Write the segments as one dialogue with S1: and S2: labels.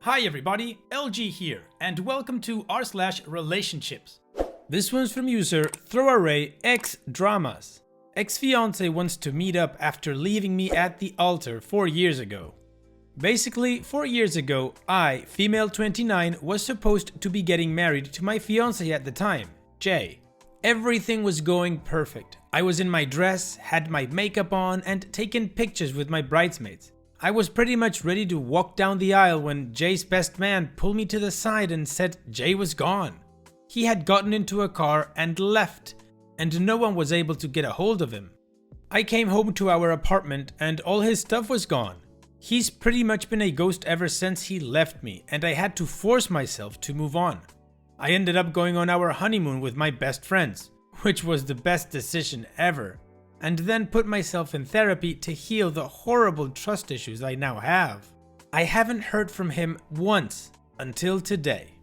S1: Hi everybody, LG here, and welcome to r/relationships. This one's from user ThrowArrayXDramas. Ex-fiance wants to meet up after leaving me at the altar 4 years ago. Basically, 4 years ago, I, female 29, was supposed to be getting married to my fiance at the time, Jay. Everything was going perfect. I was in my dress, had my makeup on, and taken pictures with my bridesmaids. I was pretty much ready to walk down the aisle when Jay's best man pulled me to the side and said Jay was gone. He had gotten into a car and left, and no one was able to get a hold of him. I came home to our apartment and all his stuff was gone. He's pretty much been a ghost ever since he left me, and I had to force myself to move on. I ended up going on our honeymoon with my best friends, which was the best decision ever, and then put myself in therapy to heal the horrible trust issues I now have. I haven't heard from him once until today.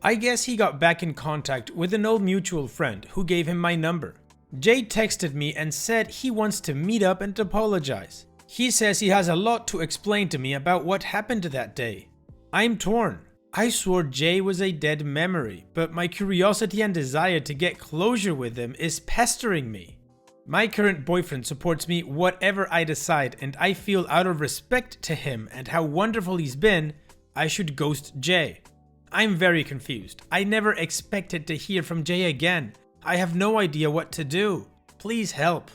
S1: I guess he got back in contact with an old mutual friend who gave him my number. Jay texted me and said he wants to meet up and apologize. He says he has a lot to explain to me about what happened that day. I'm torn. I swore Jay was a dead memory, but my curiosity and desire to get closure with him is pestering me. My current boyfriend supports me whatever I decide, and I feel out of respect to him and how wonderful he's been, I should ghost Jay. I'm very confused. I never expected to hear from Jay again. I have no idea what to do. Please help.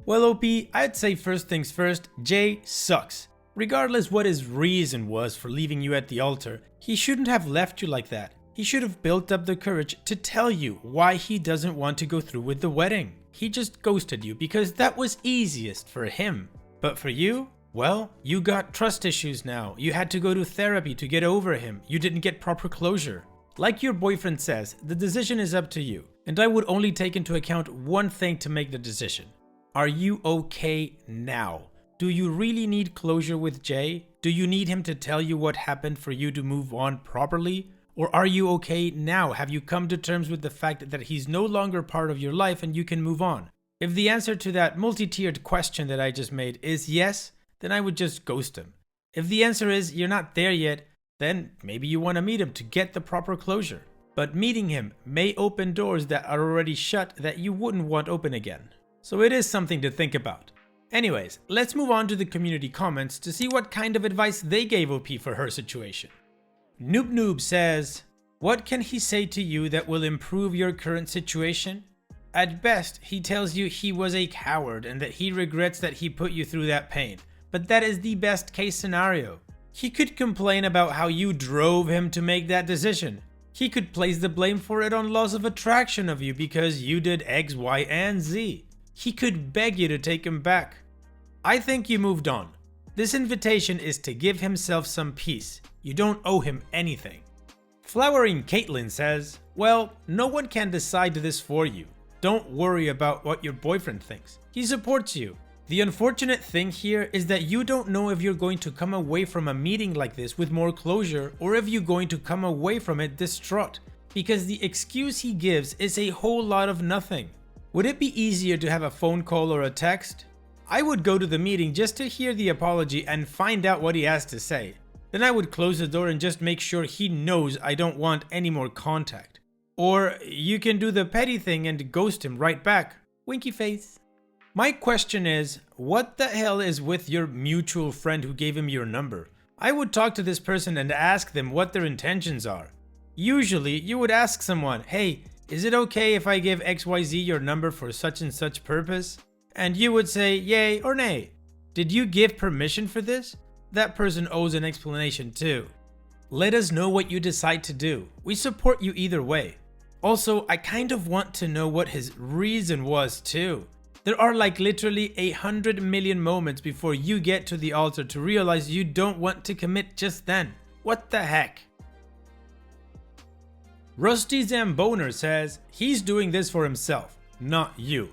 S1: Well, OP, I'd say first things first, Jay sucks. Regardless what his reason was for leaving you at the altar, he shouldn't have left you like that. He should have built up the courage to tell you why he doesn't want to go through with the wedding. He just ghosted you because that was easiest for him. But for you, well, you got trust issues now. You had to go to therapy to get over him. You didn't get proper closure. Like your boyfriend says, the decision is up to you. And I would only take into account one thing to make the decision. Are you okay now? Do you really need closure with Jay? Do you need him to tell you what happened for you to move on properly? Or are you okay now? Have you come to terms with the fact that he's no longer part of your life and you can move on? If the answer to that multi-tiered question that I just made is yes, then I would just ghost him. If the answer is you're not there yet, then maybe you want to meet him to get the proper closure. But meeting him may open doors that are already shut that you wouldn't want open again. So it is something to think about. Anyways, let's move on to the community comments to see what kind of advice they gave OP for her situation. Noob says, what can he say to you that will improve your current situation? At best, he tells you he was a coward and that he regrets that he put you through that pain. But that is the best case scenario. He could complain about how you drove him to make that decision. He could place the blame for it on laws of attraction of you because you did X, Y, and Z. He could beg you to take him back. I think you moved on. This invitation is to give himself some peace. You don't owe him anything. Flowering Caitlin says, well, no one can decide this for you. Don't worry about what your boyfriend thinks. He supports you. The unfortunate thing here is that you don't know if you're going to come away from a meeting like this with more closure or if you're going to come away from it distraught, because the excuse he gives is a whole lot of nothing. Would it be easier to have a phone call or a text? I would go to the meeting just to hear the apology and find out what he has to say. Then I would close the door and just make sure he knows I don't want any more contact. Or you can do the petty thing and ghost him right back. Winky face. My question is, what the hell is with your mutual friend who gave him your number? I would talk to this person and ask them what their intentions are. Usually, you would ask someone, hey, is it okay if I give XYZ your number for such and such purpose? And you would say yay or nay. Did you give permission for this? That person owes an explanation too. Let us know what you decide to do. We support you either way. Also, I kind of want to know what his reason was too. There are like literally 100 million moments before you get to the altar to realize you don't want to commit just then. What the heck? Rusty Zamboner says, he's doing this for himself, not you.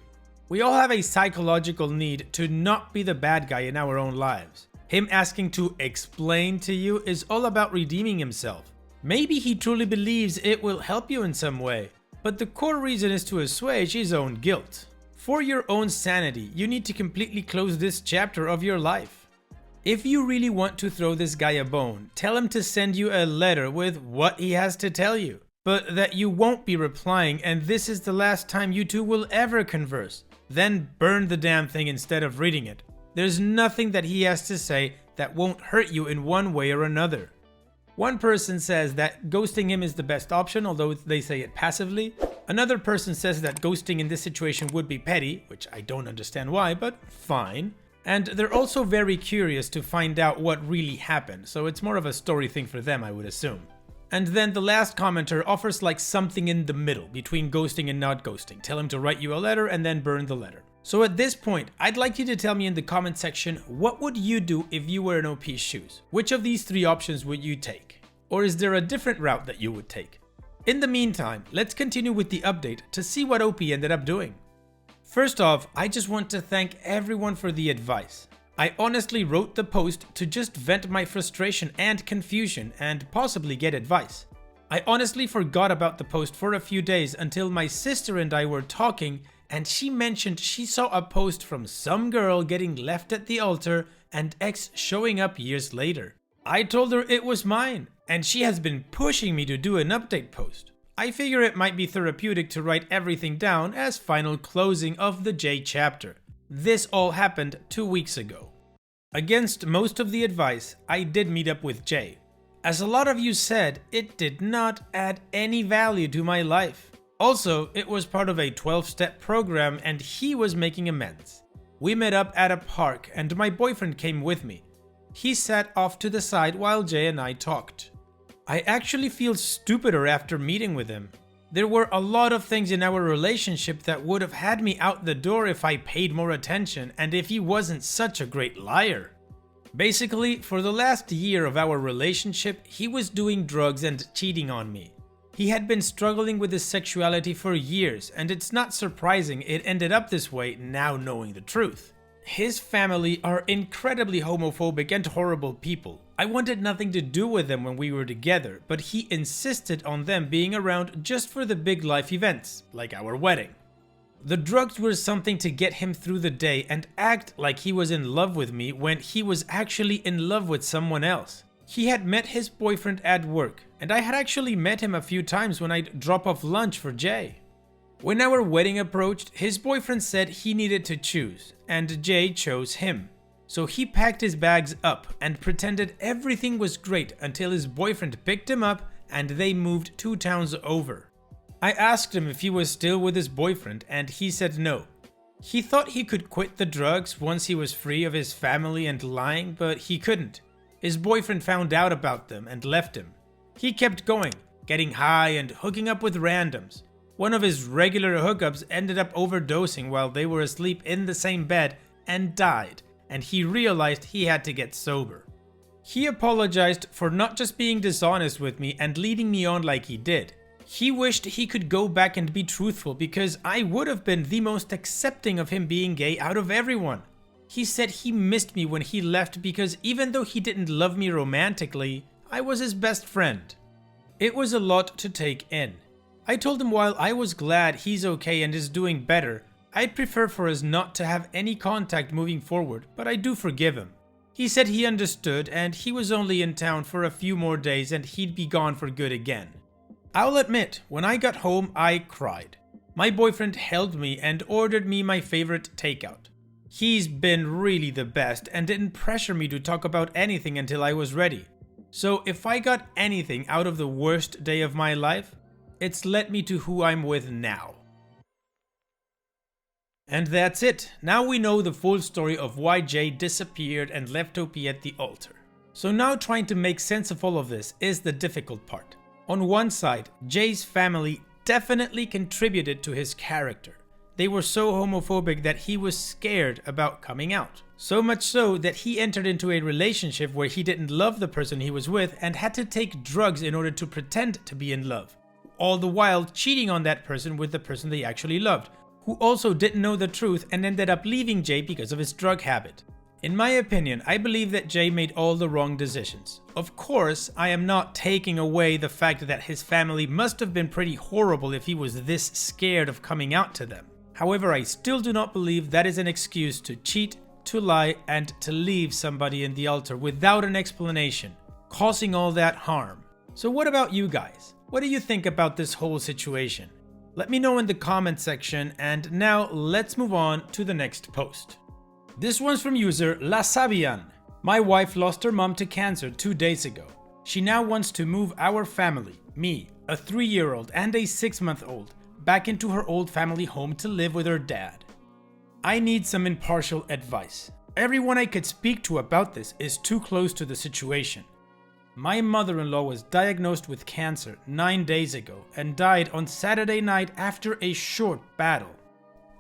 S1: We all have a psychological need to not be the bad guy in our own lives. Him asking to explain to you is all about redeeming himself. Maybe he truly believes it will help you in some way, but the core reason is to assuage his own guilt. For your own sanity, you need to completely close this chapter of your life. If you really want to throw this guy a bone, tell him to send you a letter with what he has to tell you, but that you won't be replying and this is the last time you two will ever converse. Then burn the damn thing instead of reading it. There's nothing that he has to say that won't hurt you in one way or another. One person says that ghosting him is the best option, although they say it passively. Another person says that ghosting in this situation would be petty, which I don't understand why, but fine. And they're also very curious to find out what really happened, so it's more of a story thing for them, I would assume. And then the last commenter offers like something in the middle between ghosting and not ghosting. Tell him to write you a letter and then burn the letter. So at this point, I'd like you to tell me in the comment section, what would you do if you were in OP's shoes? Which of these three options would you take? Or is there a different route that you would take? In the meantime, let's continue with the update to see what OP ended up doing. First off, I just want to thank everyone for the advice. I honestly wrote the post to just vent my frustration and confusion and possibly get advice. I honestly forgot about the post for a few days until my sister and I were talking and she mentioned she saw a post from some girl getting left at the altar and ex showing up years later. I told her it was mine and she has been pushing me to do an update post. I figure it might be therapeutic to write everything down as final closing of the J chapter. This all happened 2 weeks ago. Against most of the advice, I did meet up with Jay. As a lot of you said, it did not add any value to my life. Also, it was part of a 12-step program and he was making amends. We met up at a park and my boyfriend came with me. He sat off to the side while Jay and I talked. I actually feel stupider after meeting with him. There were a lot of things in our relationship that would have had me out the door if I paid more attention and if he wasn't such a great liar. Basically, for the last year of our relationship, he was doing drugs and cheating on me. He had been struggling with his sexuality for years, and it's not surprising it ended up this way now knowing the truth. His family are incredibly homophobic and horrible people. I wanted nothing to do with them when we were together, but he insisted on them being around just for the big life events, like our wedding. The drugs were something to get him through the day and act like he was in love with me when he was actually in love with someone else. He had met his boyfriend at work, and I had actually met him a few times when I'd drop off lunch for Jay. When our wedding approached, his boyfriend said he needed to choose, and Jay chose him. So he packed his bags up and pretended everything was great until his boyfriend picked him up and they moved 2 towns over. I asked him if he was still with his boyfriend and he said no. He thought he could quit the drugs once he was free of his family and lying, but he couldn't. His boyfriend found out about them and left him. He kept going, getting high and hooking up with randoms. One of his regular hookups ended up overdosing while they were asleep in the same bed and died, and he realized he had to get sober. He apologized for not just being dishonest with me and leading me on like he did. He wished he could go back and be truthful because I would have been the most accepting of him being gay out of everyone. He said he missed me when he left because even though he didn't love me romantically, I was his best friend. It was a lot to take in. I told him while I was glad he's okay and is doing better, I'd prefer for us not to have any contact moving forward, but I do forgive him. He said he understood and he was only in town for a few more days and he'd be gone for good again. I'll admit, when I got home, I cried. My boyfriend held me and ordered me my favorite takeout. He's been really the best and didn't pressure me to talk about anything until I was ready. So if I got anything out of the worst day of my life, it's led me to who I'm with now. And that's it. Now we know the full story of why Jay disappeared and left OP at the altar. So now trying to make sense of all of this is the difficult part. On one side, Jay's family definitely contributed to his character. They were so homophobic that he was scared about coming out. So much so that he entered into a relationship where he didn't love the person he was with and had to take drugs in order to pretend to be in love. All the while cheating on that person with the person they actually loved, who also didn't know the truth and ended up leaving Jay because of his drug habit. In my opinion, I believe that Jay made all the wrong decisions. Of course, I am not taking away the fact that his family must have been pretty horrible if he was this scared of coming out to them. However, I still do not believe that is an excuse to cheat, to lie, and to leave somebody in the altar without an explanation, causing all that harm. So what about you guys? What do you think about this whole situation? Let me know in the comment section, and now let's move on to the next post. This one's from user La Sabian. My wife lost her mom to cancer 2 days ago. She now wants to move our family, me, a 3-year-old and a 6-month-old, back into her old family home to live with her dad. I need some impartial advice. Everyone I could speak to about this is too close to the situation. My mother-in-law was diagnosed with cancer 9 days ago and died on Saturday night after a short battle.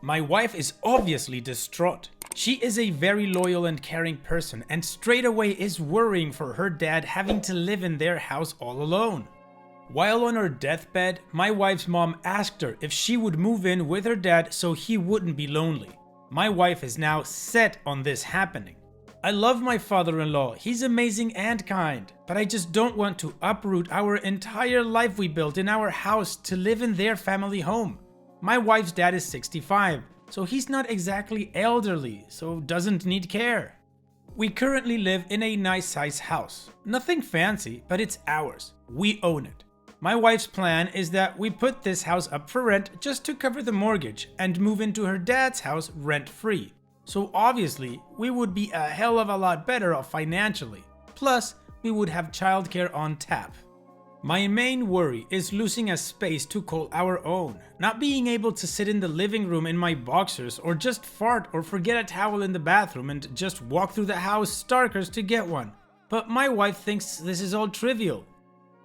S1: My wife is obviously distraught. She is a very loyal and caring person and straight away is worrying for her dad having to live in their house all alone. While on her deathbed, my wife's mom asked her if she would move in with her dad so he wouldn't be lonely. My wife is now set on this happening. I love my father-in-law, he's amazing and kind, but I just don't want to uproot our entire life we built in our house to live in their family home. My wife's dad is 65, so he's not exactly elderly, so doesn't need care. We currently live in a nice size house. Nothing fancy, but it's ours. We own it. My wife's plan is that we put this house up for rent just to cover the mortgage and move into her dad's house rent-free. So obviously, we would be a hell of a lot better off financially. Plus, we would have childcare on tap. My main worry is losing a space to call our own, not being able to sit in the living room in my boxers or just fart or forget a towel in the bathroom and just walk through the house starkers to get one. But my wife thinks this is all trivial.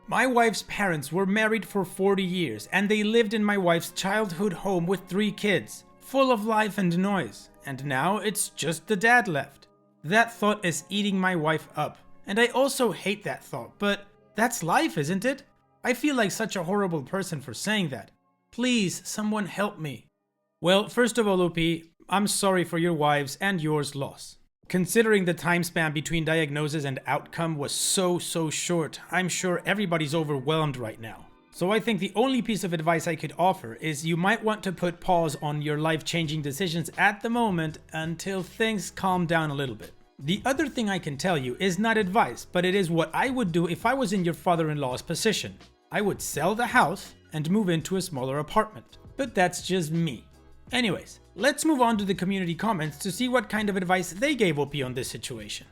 S1: My wife's parents were married for 40 years and they lived in my wife's childhood home with 3 kids, full of life and noise. And now it's just the dad left. That thought is eating my wife up. And I also hate that thought, but that's life, isn't it? I feel like such a horrible person for saying that. Please, someone help me. Well, first of all, OP, I'm sorry for your wife's and yours loss. Considering the time span between diagnosis and outcome was so short, I'm sure everybody's overwhelmed right now. So I think the only piece of advice I could offer is you might want to put pause on your life-changing decisions at the moment until things calm down a little bit. The other thing I can tell you is not advice, but it is what I would do if I was in your father-in-law's position. I would sell the house and move into a smaller apartment. But that's just me. Anyways, let's move on to the community comments to see what kind of advice they gave OP on this situation.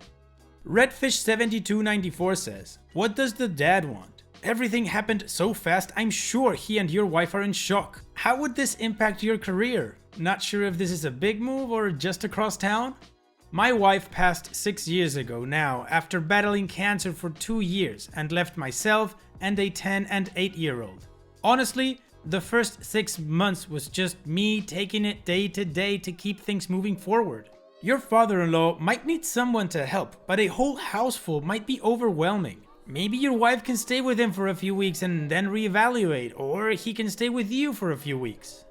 S1: Redfish7294 says, what does the dad want? Everything happened so fast, I'm sure he and your wife are in shock. How would this impact your career? Not sure if this is a big move or just across town? My wife passed 6 years ago now after battling cancer for 2 years and left myself and a 10 and 8-year-old. Honestly, the first 6 months was just me taking it day to day to keep things moving forward. Your father-in-law might need someone to help, but a whole house full might be overwhelming. Maybe your wife can stay with him for a few weeks and then reevaluate, or he can stay with you for a few weeks.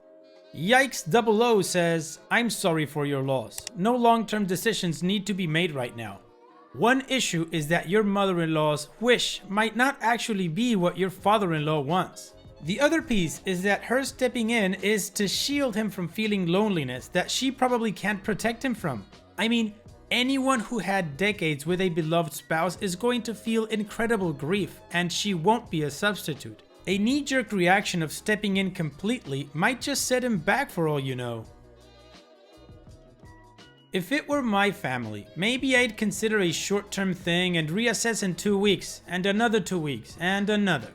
S1: Yikes00 says, I'm sorry for your loss. No long-term decisions need to be made right now. One issue is that your mother-in-law's wish might not actually be what your father-in-law wants. The other piece is that her stepping in is to shield him from feeling loneliness that she probably can't protect him from. I mean, anyone who had decades with a beloved spouse is going to feel incredible grief, and she won't be a substitute. A knee-jerk reaction of stepping in completely might just set him back for all you know. If it were my family, maybe I'd consider a short-term thing and reassess in 2 weeks, and another 2 weeks, and another.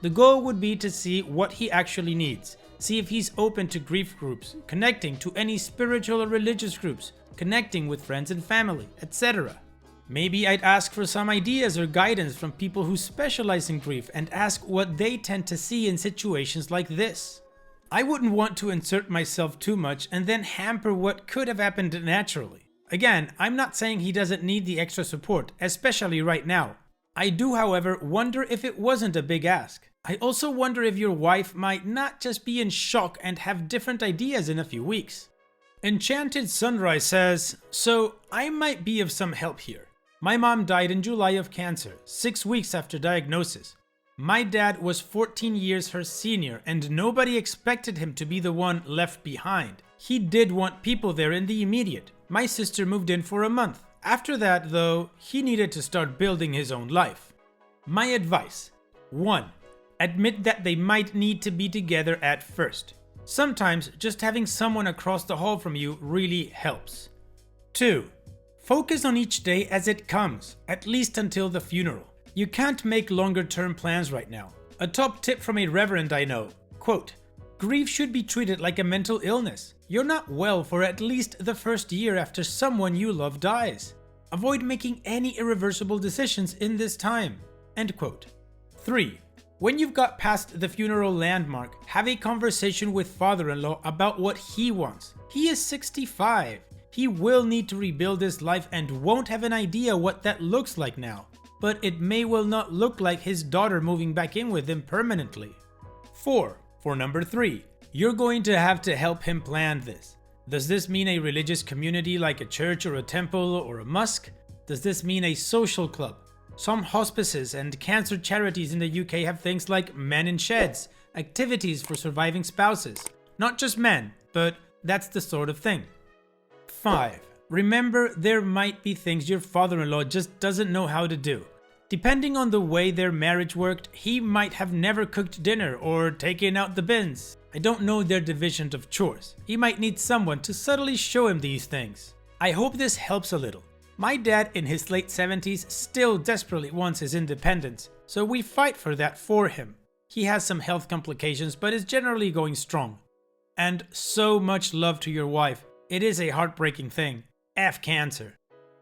S1: The goal would be to see what he actually needs, see if he's open to grief groups, connecting to any spiritual or religious groups, connecting with friends and family, etc. Maybe I'd ask for some ideas or guidance from people who specialize in grief and ask what they tend to see in situations like this. I wouldn't want to insert myself too much and then hamper what could have happened naturally. Again, I'm not saying he doesn't need the extra support, especially right now. I do, however, wonder if it wasn't a big ask. I also wonder if your wife might not just be in shock and have different ideas in a few weeks. Enchanted Sunrise says, so I might be of some help here. My mom died in July of cancer, 6 weeks after diagnosis. My dad was 14 years her senior and nobody expected him to be the one left behind. He did want people there in the immediate. My sister moved in for a month. After that, though, he needed to start building his own life. My advice: 1. Admit that they might need to be together at first. Sometimes just having someone across the hall from you really helps. 2. Focus on each day as it comes, at least until the funeral. You can't make longer-term plans right now. A top tip from a reverend I know, quote, "Grief should be treated like a mental illness. You're not well for at least the first year after someone you love dies. Avoid making any irreversible decisions in this time." End quote. 3. When you've got past the funeral landmark, have a conversation with father-in-law about what he wants. He is 65. He will need to rebuild his life and won't have an idea what that looks like now. But it may well not look like his daughter moving back in with him permanently. 4. For number 3, you're going to have to help him plan this. Does this mean a religious community like a church or a temple or a mosque? Does this mean a social club? Some hospices and cancer charities in the UK have things like Men in Sheds, activities for surviving spouses. Not just men, but that's the sort of thing. 5. Remember, there might be things your father-in-law just doesn't know how to do. Depending on the way their marriage worked, he might have never cooked dinner or taken out the bins. I don't know their division of chores. He might need someone to subtly show him these things. I hope this helps a little. My dad in his late 70s still desperately wants his independence, so we fight for that for him. He has some health complications but is generally going strong. And so much love to your wife. It is a heartbreaking thing. F cancer.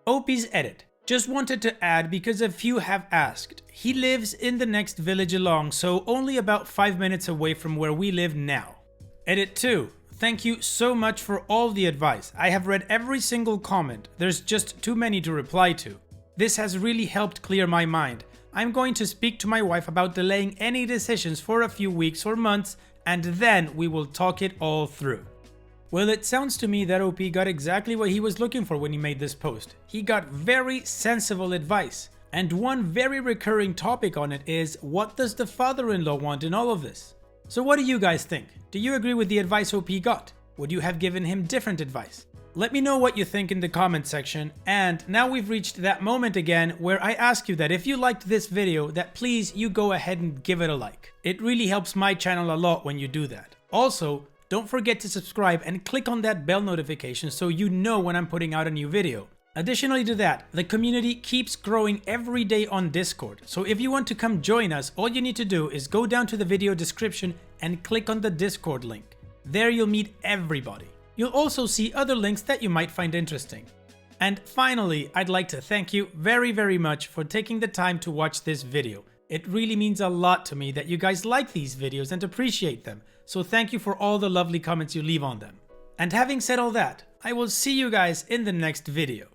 S1: OP's edit. Just wanted to add because a few have asked. He lives in the next village along, so only about 5 minutes away from where we live now. Edit 2. Thank you so much for all the advice. I have read every single comment. There's just too many to reply to. This has really helped clear my mind. I'm going to speak to my wife about delaying any decisions for a few weeks or months, and then we will talk it all through. Well, it sounds to me that OP got exactly what he was looking for when he made this post. He got very sensible advice. And one very recurring topic on it is, what does the father-in-law want in all of this? So what do you guys think? Do you agree with the advice OP got? Would you have given him different advice? Let me know what you think in the comment section. And now we've reached that moment again where I ask you that if you liked this video, that please you go ahead and give it a like. It really helps my channel a lot when you do that. Also, don't forget to subscribe and click on that bell notification so you know when I'm putting out a new video. Additionally to that, the community keeps growing every day on Discord, so if you want to come join us, all you need to do is go down to the video description and click on the Discord link. There you'll meet everybody. You'll also see other links that you might find interesting. And finally, I'd like to thank you very much for taking the time to watch this video. It really means a lot to me that you guys like these videos and appreciate them, so thank you for all the lovely comments you leave on them. And having said all that, I will see you guys in the next video.